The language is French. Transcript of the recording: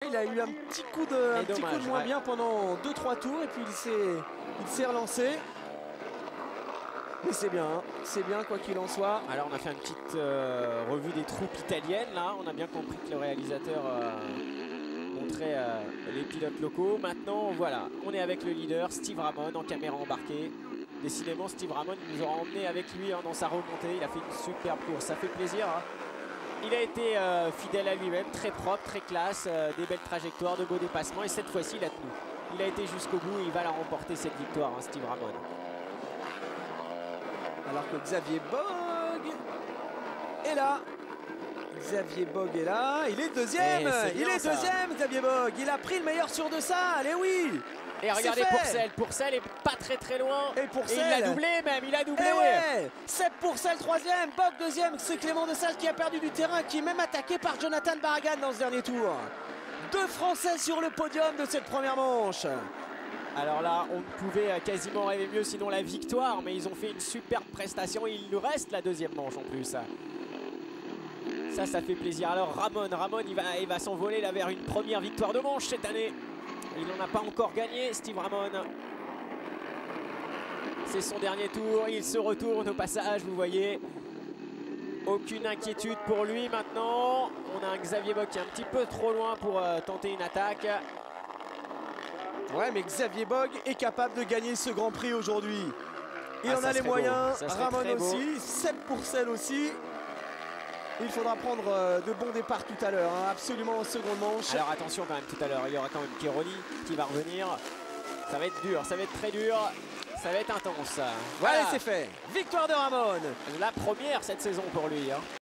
Il a eu un petit coup de moins bien pendant 2-3 tours et puis il s'est relancé. Mais c'est bien quoi qu'il en soit. Alors on a fait une petite revue des troupes italiennes là. On a bien compris que le réalisateur montrait les pilotes locaux. Maintenant voilà, on est avec le leader Steve Ramon en caméra embarquée. Décidément Steve Ramon nous aura emmené avec lui dans sa remontée. Il a fait une superbe course, ça fait plaisir. Il a été fidèle à lui-même, très propre, très classe, des belles trajectoires, de beaux dépassements. Et cette fois-ci, il a tenu. Il a été jusqu'au bout et il va la remporter cette victoire, Steve Ramon. Alors que Xavier Bogue est là. Xavier Bogue est là. Il est deuxième. Deuxième, Xavier Bogue. Il a pris le meilleur sur deux salles. Et oui. Et regardez Pourcel est pas très loin. Et Pourcel, il a doublé même, il a doublé. Ouais. C'est Pourcel troisième, Bogue deuxième. C'est Clément de Sales qui a perdu du terrain, qui est même attaqué par Jonathan Barragan dans ce dernier tour. 2 Français sur le podium de cette première manche. Alors là, on ne pouvait quasiment rêver mieux, sinon la victoire. Mais ils ont fait une superbe prestation et il nous reste la deuxième manche en plus. Ça fait plaisir. Alors Ramon, il va s'envoler là vers une première victoire de manche cette année. Il n'en a pas encore gagné, Steve Ramon. C'est son dernier tour. Il se retourne au passage, vous voyez. Aucune inquiétude pour lui maintenant. On a un Xavier Bogue qui est un petit peu trop loin pour tenter une attaque. Ouais, mais Xavier Bogue est capable de gagner ce Grand Prix aujourd'hui. Il en a les moyens. Ramon aussi. Seb Pourcel aussi. Il faudra prendre de bons départs tout à l'heure, absolument en seconde manche. Alors attention quand même tout à l'heure, il y aura quand même Keroni qui va revenir. Ça va être dur, ça va être très dur, ça va être intense. Voilà, c'est fait. Victoire de Ramon. La première cette saison pour lui.